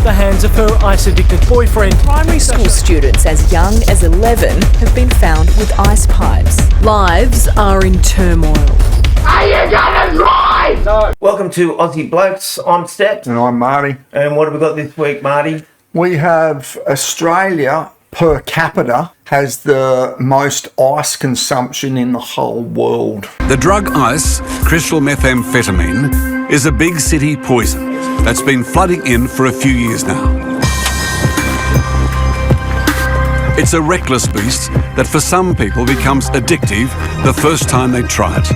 the hands of her ice-addicted boyfriend. Primary school students as young as 11 have been found with ice pipes. Lives are in turmoil. Are you gonna drive? No. Welcome to Aussie Blokes. I'm Steps. And I'm Marty. And what have we got this week, Marty? We have Australia per capita has the most ice consumption in the whole world. The drug ice, crystal methamphetamine, is a big city poison that's been flooding in for a few years now. It's a reckless beast that for some people becomes addictive the first time they try it.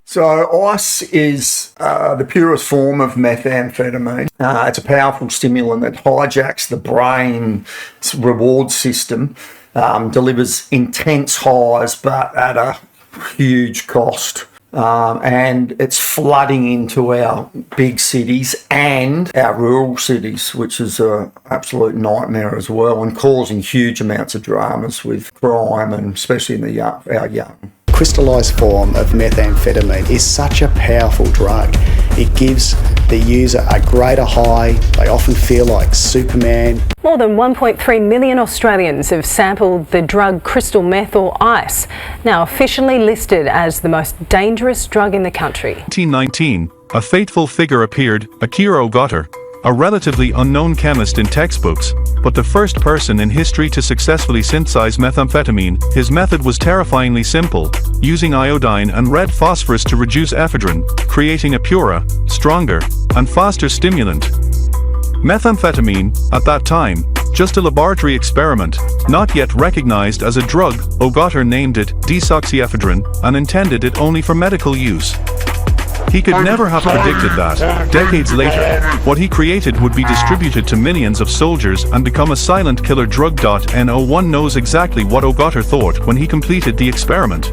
So ice is the purest form of methamphetamine. It's a powerful stimulant that hijacks the brain's reward system, delivers intense highs but at a huge cost. And it's flooding into our big cities and our rural cities, which is an absolute nightmare as well, and causing huge amounts of dramas with crime, and especially in our young. Crystallised form of methamphetamine is such a powerful drug. It gives the user a greater high. They often feel like Superman. More than 1.3 million Australians have sampled the drug crystal meth or ice, now officially listed as the most dangerous drug in the country. 1919, a fateful figure appeared, Akiro Ogata, a relatively unknown chemist in textbooks, but the first person in history to successfully synthesize methamphetamine. His method was terrifyingly simple, using iodine and red phosphorus to reduce ephedrine, creating a purer, stronger, and faster stimulant. Methamphetamine, at that time, just a laboratory experiment, not yet recognized as a drug. Ogata named it desoxyephedrine and intended it only for medical use. He could never have predicted that, decades later, what he created would be distributed to millions of soldiers and become a silent killer drug. No one knows exactly what Ogata thought when he completed the experiment.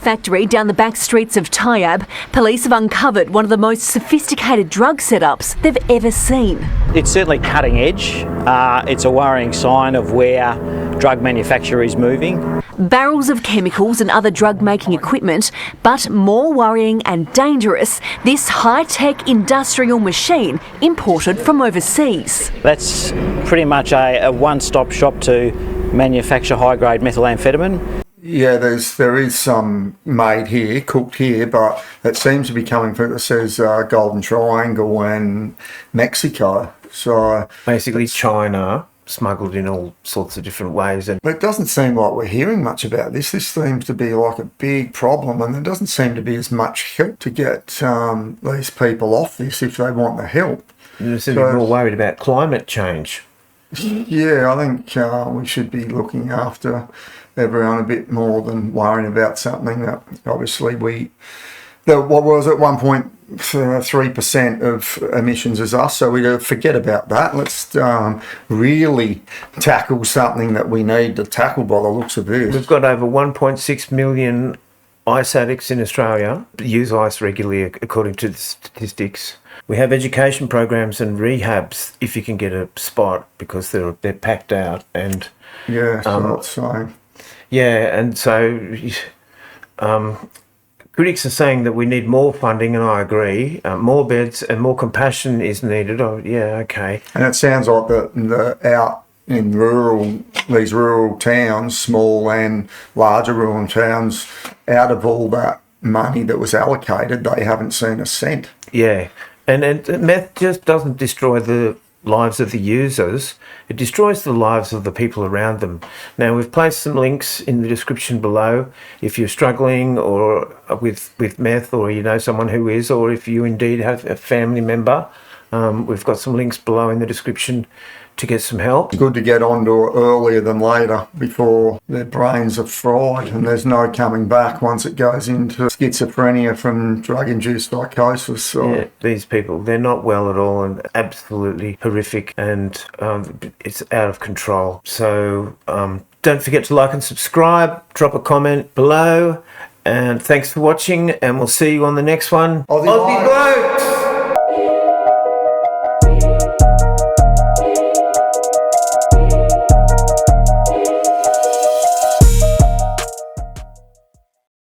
Factory down the back streets of Tayab, police have uncovered one of the most sophisticated drug setups they've ever seen. It's certainly cutting edge. It's a worrying sign of where drug manufacture is moving. Barrels of chemicals and other drug-making equipment, but more worrying and dangerous, this high-tech industrial machine imported from overseas. That's pretty much a one-stop shop to manufacture high-grade methamphetamine. Yeah, there is some made here, cooked here, but it seems to be coming from, it says Golden Triangle and Mexico. So basically China smuggled in all sorts of different ways. But it doesn't seem like we're hearing much about this. This seems to be like a big problem, and there doesn't seem to be as much help to get these people off this if they want the help. They seem to be more worried about climate change. Yeah, I think we should be looking after everyone a bit more than worrying about something that obviously what was it, 1.3% of emissions is us, so we forget about that. Let's really tackle something that we need to tackle by the looks of this. We've got over 1.6 million ice addicts in Australia, use ice regularly according to the statistics. We have education programs and rehabs if you can get a spot, because they're packed out. And yeah, that's so. Yeah, and so critics are saying that we need more funding, and I agree. More beds and more compassion is needed. Oh, yeah, okay. And it sounds like the out in these rural towns, small and larger rural towns, out of all that money that was allocated, they haven't seen a cent. Yeah, and meth just doesn't destroy the lives of the users, it destroys the lives of the people around them. Now, we've placed some links in the description below if you're struggling or with meth, or you know someone who is, or if you indeed have a family member. We've got some links below in the description to get some help. It's good to get onto it earlier than later before their brains are fried and there's no coming back once it goes into schizophrenia from drug-induced psychosis. So. Yeah, these people, they're not well at all and absolutely horrific, and it's out of control. So don't forget to like and subscribe, drop a comment below, and thanks for watching, and we'll see you on the next one. Aussie Blokes!